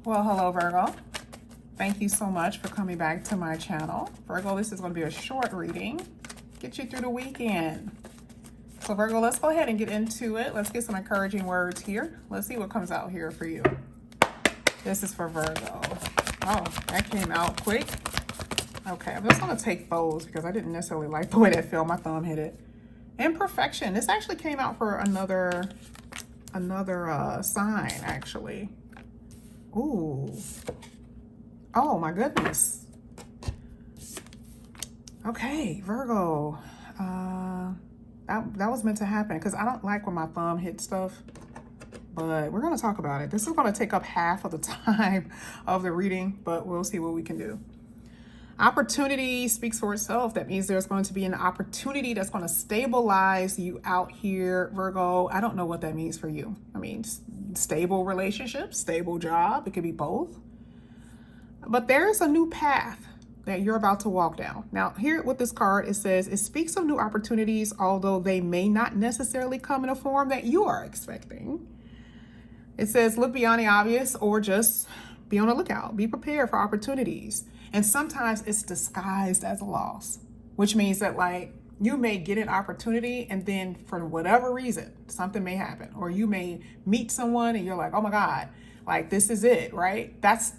Well, hello, Virgo. Thank you so much for coming back to my channel. Virgo, this is going to be a short reading. Get you through the weekend. So, Virgo, let's go ahead and get into it. Let's get some encouraging words here. Let's see what comes out here for you. This is for Virgo. Oh, that came out quick. Okay, I'm just going to take those because I didn't necessarily like the way that felt. My thumb hit it. Imperfection. This actually came out for another sign, actually. Ooh. Oh my goodness. Okay, Virgo. That was meant to happen because I don't like when my thumb hits stuff. But we're going to talk about it. This is going to take up half of the time of the reading, but we'll see what we can do. Opportunity speaks for itself. That means there's going to be an opportunity that's going to stabilize you out here, Virgo. I don't know what that means for you. I mean, stable relationship, stable job. It could be both. But there's a new path that you're about to walk down. Now, here with this card, it says it speaks of new opportunities, although they may not necessarily come in a form that you are expecting. It says look beyond the obvious or just be on the lookout. Be prepared for opportunities. And sometimes it's disguised as a loss, which means that like you may get an opportunity and then for whatever reason, something may happen, or you may meet someone and you're like, oh my God, like this is it, right? That's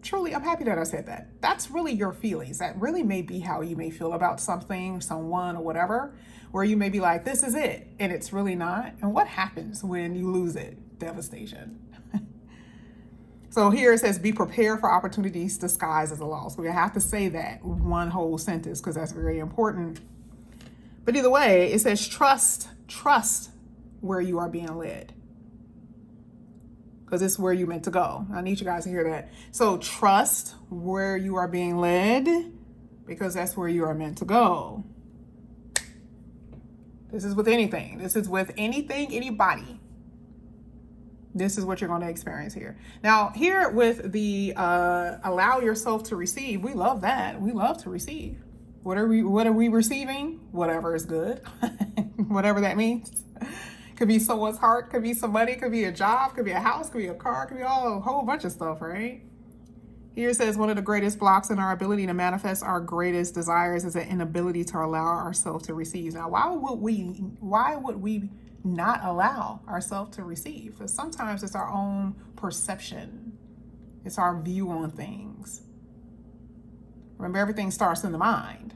truly, I'm happy that I said that. That's really your feelings. That really may be how you may feel about something, someone, or whatever, where you may be like, this is it, and it's really not. And what happens when you lose it? Devastation. So here it says, be prepared for opportunities disguised as a loss. We have to say that one whole sentence because that's very important. But either way, it says trust where you are being led. Because it's where you're meant to go. I need you guys to hear that. So trust where you are being led because that's where you are meant to go. This is with anything. This is with anything, anybody. This is what you're going to experience here. Now, here with the allow yourself to receive, we love that. We love to receive. What are we receiving? Whatever is good. Whatever that means. Could be someone's heart, could be some money, could be a job, could be a house, could be a car, could be a whole bunch of stuff, right? Here it says one of the greatest blocks in our ability to manifest our greatest desires is an inability to allow ourselves to receive. Now, why would we not allow ourselves to receive? Because sometimes it's our own perception. It's our view on things. Remember, everything starts in the mind.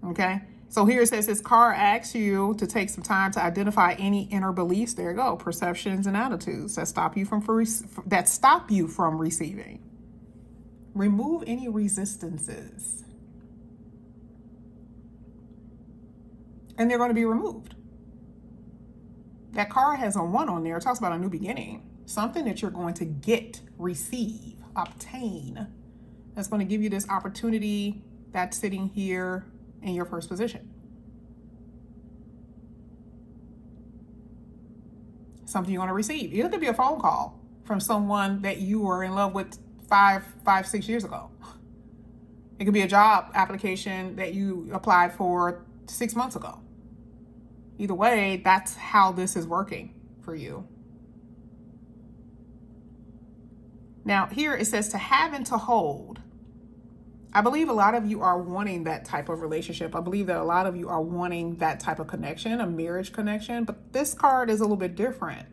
Okay? So here it says this card asks you to take some time to identify any inner beliefs. There you go. Perceptions and attitudes that stop you from receiving. Remove any resistances. And they're going to be removed. That card has a 1 on there. It talks about a new beginning. Something that you're going to get, receive, obtain. That's going to give you this opportunity that's sitting here in your first position. Something you're going to receive. It could be a phone call from someone that you were in love with 6 years ago. It could be a job application that you applied for 6 months ago. Either way, that's how this is working for you. Now, here it says to have and to hold. I believe a lot of you are wanting that type of relationship. I believe that a lot of you are wanting that type of connection, a marriage connection. But this card is a little bit different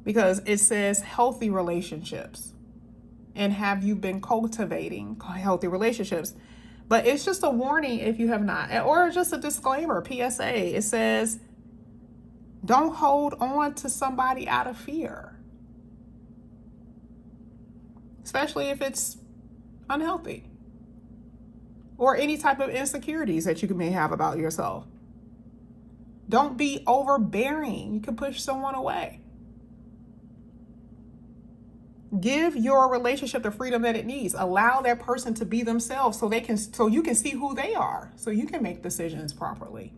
because it says healthy relationships. And have you been cultivating healthy relationships? But it's just a warning if you have not, or just a disclaimer, PSA. It says, don't hold on to somebody out of fear, especially if it's unhealthy or any type of insecurities that you may have about yourself. Don't be overbearing. You can push someone away. Give your relationship the freedom that it needs. Allow that person to be themselves so you can see who they are, so you can make decisions properly.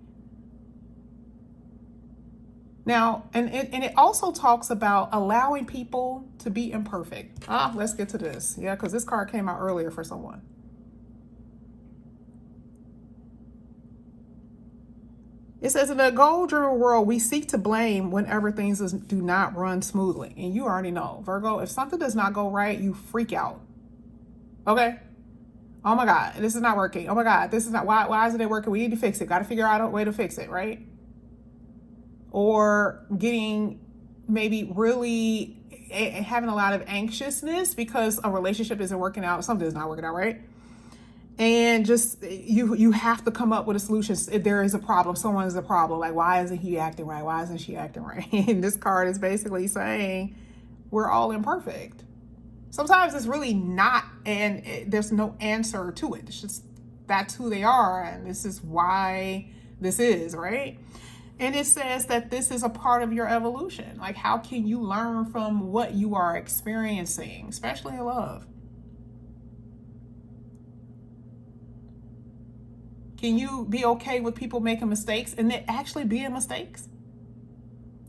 Now, and it also talks about allowing people to be imperfect. Let's get to this. Yeah, because this card came out earlier for someone. It says, in the goal-driven world, we seek to blame whenever things do not run smoothly. And you already know, Virgo, if something does not go right, you freak out. Okay? Oh my God, this is not working. Oh my God, this is not, why isn't it working? We need to fix it. Got to figure out a way to fix it, right? Or getting maybe really having a lot of anxiousness because a relationship isn't working out. Something is not working out, right? And just you have to come up with a solution. If there is a problem, someone is a problem. Like, why isn't he acting right? Why isn't she acting right? And this card is basically saying we're all imperfect. Sometimes it's really not, and there's no answer to it. It's just that's who they are, and this is why this is, right? And it says that this is a part of your evolution. Like, how can you learn from what you are experiencing, especially in love? Can you be okay with people making mistakes and it actually being mistakes?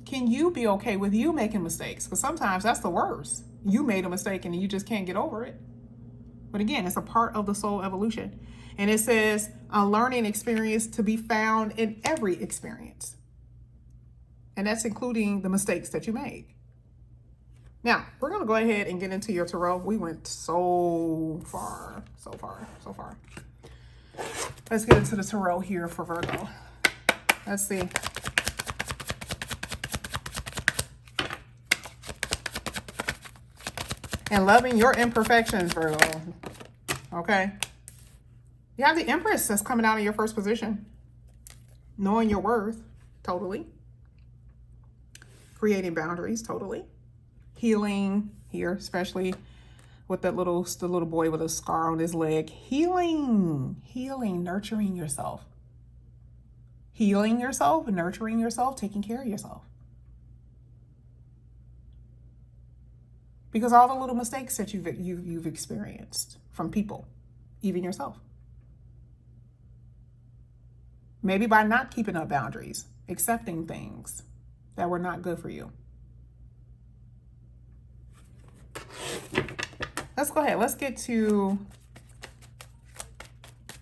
Can you be okay with you making mistakes? Because sometimes that's the worst. You made a mistake and you just can't get over it. But again, it's a part of the soul evolution. And it says a learning experience to be found in every experience. And that's including the mistakes that you made. Now, we're going to go ahead and get into your tarot. We went so far. Let's get into the tarot here for Virgo. Let's see. And loving your imperfections, Virgo. Okay. You have the Empress that's coming out of your first position. Knowing your worth, totally. Creating boundaries, totally. Healing here, especially with the little boy with a scar on his leg. Healing, nurturing yourself. Healing yourself, nurturing yourself, taking care of yourself. Because all the little mistakes that you've experienced from people, even yourself. Maybe by not keeping up boundaries, accepting things that were not good for you. Let's go ahead. Let's get to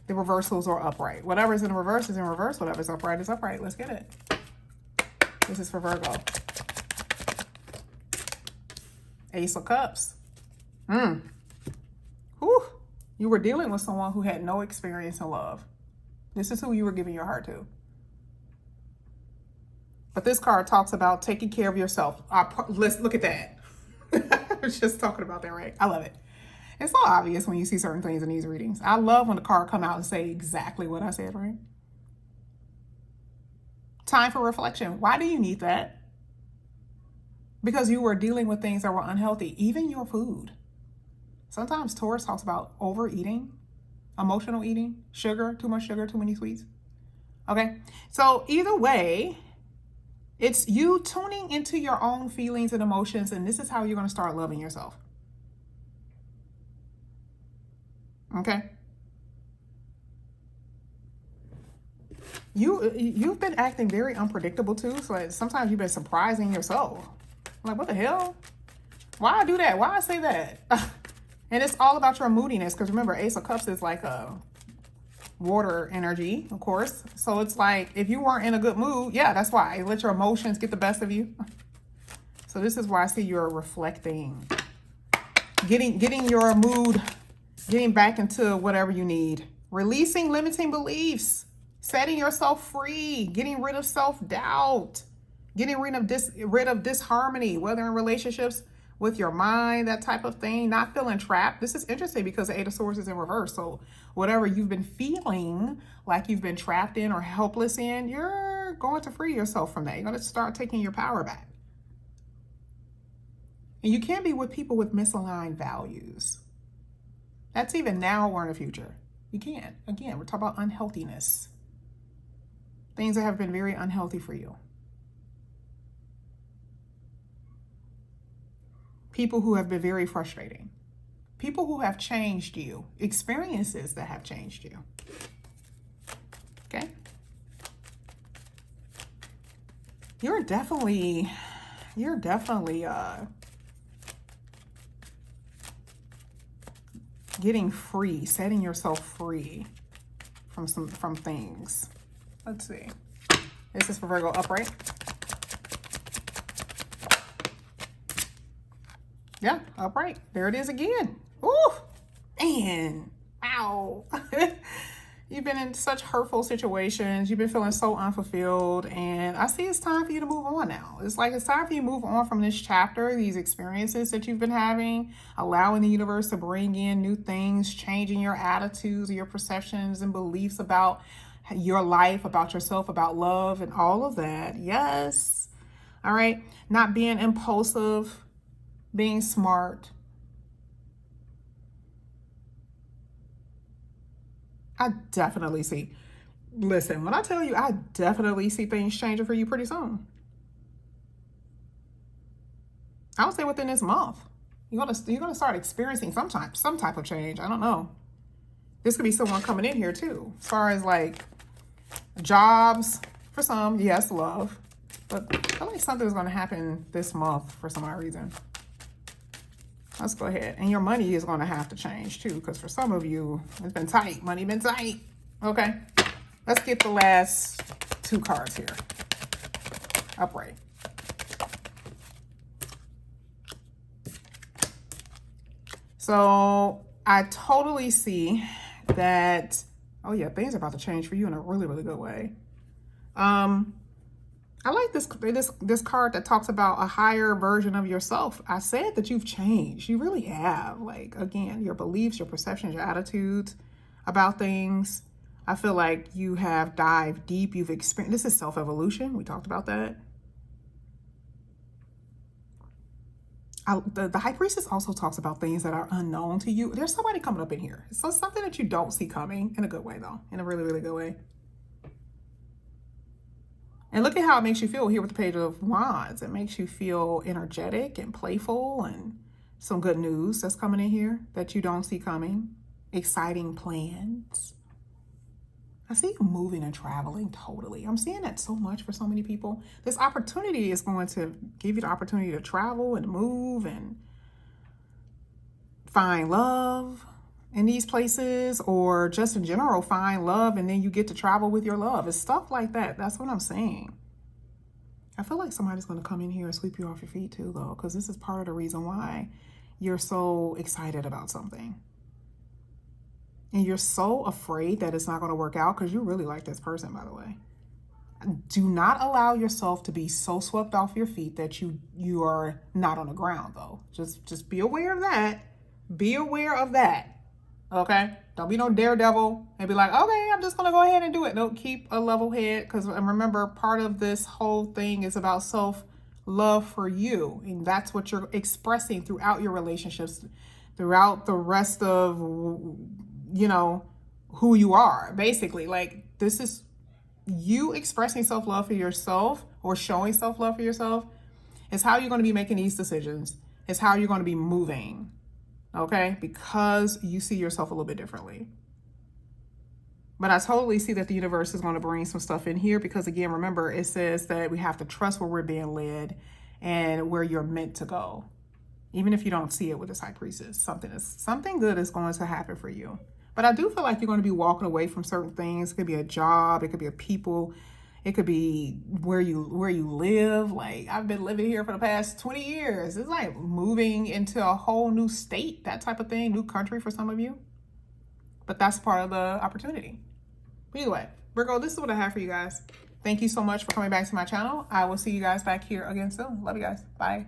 the reversals or upright. Whatever's in reverse is in reverse. Whatever's upright is upright. Let's get it. This is for Virgo. Ace of Cups. Whew. You were dealing with someone who had no experience in love. This is who you were giving your heart to. But this card talks about taking care of yourself. Let's look at that. I was just talking about that, right? I love it. It's so obvious when you see certain things in these readings. I love when the card come out and say exactly what I said, right? Time for reflection. Why do you need that? Because you were dealing with things that were unhealthy, even your food. Sometimes Taurus talks about overeating, emotional eating, sugar, too much sugar, too many sweets. Okay, so either way, it's you tuning into your own feelings and emotions, and this is how you're going to start loving yourself. Okay? You've been acting very unpredictable too, so sometimes you've been surprising yourself. Like, what the hell? Why I do that? Why I say that? And it's all about your moodiness, because remember, Ace of Cups is like a water energy, of course. So it's like, if you weren't in a good mood, yeah, that's why. Let your emotions get the best of you. So this is why I see you're reflecting. Getting your mood, getting back into whatever you need. Releasing limiting beliefs. Setting yourself free. Getting rid of self-doubt. Getting rid of disharmony, whether in relationships, with your mind, that type of thing, not feeling trapped. This is interesting because the Eight of Swords is in reverse. So whatever you've been feeling like you've been trapped in or helpless in, you're going to free yourself from that. You're going to start taking your power back. And you can't be with people with misaligned values. That's even now or in the future. You can't. Again, we're talking about unhealthiness. Things that have been very unhealthy for you. People who have been very frustrating. People who have changed you. Experiences that have changed you. Okay? You're definitely getting free, setting yourself free from things. Let's see. This is for Virgo upright. Yeah, upright. There it is again. Ooh, man. Wow. You've been in such hurtful situations. You've been feeling so unfulfilled. And I see it's time for you to move on now. It's like it's time for you to move on from this chapter, these experiences that you've been having, allowing the universe to bring in new things, changing your attitudes, your perceptions and beliefs about your life, about yourself, about love, and all of that. Yes. All right. Not being impulsive, being smart. I definitely see. Listen, when I tell you, I definitely see things changing for you pretty soon. I would say within this month, you're gonna start experiencing some type of change. I don't know. This could be someone coming in here too, as far as like jobs for some. Yes, love, but I feel like something's gonna happen this month for some odd reason. Let's go ahead. And your money is going to have to change too, because for some of you, it's been tight. Money been tight. Okay. Let's get the last two cards here. Upright. So I totally see that, oh yeah, things are about to change for you in a really, really good way. I like this card that talks about a higher version of yourself. I said that you've changed. You really have. Like, again, your beliefs, your perceptions, your attitudes about things. I feel like you have dived deep. You've experienced, this is self-evolution. We talked about that. The High Priestess also talks about things that are unknown to you. There's somebody coming up in here. So something that you don't see coming, in a good way though, in a really, really good way. And look at how it makes you feel here with the Page of Wands. It makes you feel energetic and playful, and some good news that's coming in here that you don't see coming. Exciting plans. I see you moving and traveling totally. I'm seeing that so much for so many people. This opportunity is going to give you the opportunity to travel and move and find love in these places, or just in general find love, and then you get to travel with your love. It's stuff like that. That's what I'm saying. I feel like somebody's going to come in here and sweep you off your feet too, though, because this is part of the reason why you're so excited about something. And you're so afraid that it's not going to work out because you really like this person, by the way. Do not allow yourself to be so swept off your feet that you are not on the ground, though. Just be aware of that. Be aware of that. Okay? Don't be no daredevil and be like, okay, I'm just going to go ahead and do it. No, keep a level head, because remember, part of this whole thing is about self-love for you. And that's what you're expressing throughout your relationships, throughout the rest of, you know, who you are. Basically, like, this is you expressing self-love for yourself, or showing self-love for yourself, is how you're going to be making these decisions. It's how you're going to be moving. Okay, because you see yourself a little bit differently. But I totally see that the universe is going to bring some stuff in here, because again, remember, it says that we have to trust where we're being led and where you're meant to go. Even if you don't see it with this High Priestess, something good is going to happen for you. But I do feel like you're going to be walking away from certain things. It could be a job, it could be a people, it could be where you live. Like, I've been living here for the past 20 years. It's like moving into a whole new state, that type of thing, new country for some of you. But that's part of the opportunity. But either way, Virgo, this is what I have for you guys. Thank you so much for coming back to my channel. I will see you guys back here again soon. Love you guys. Bye.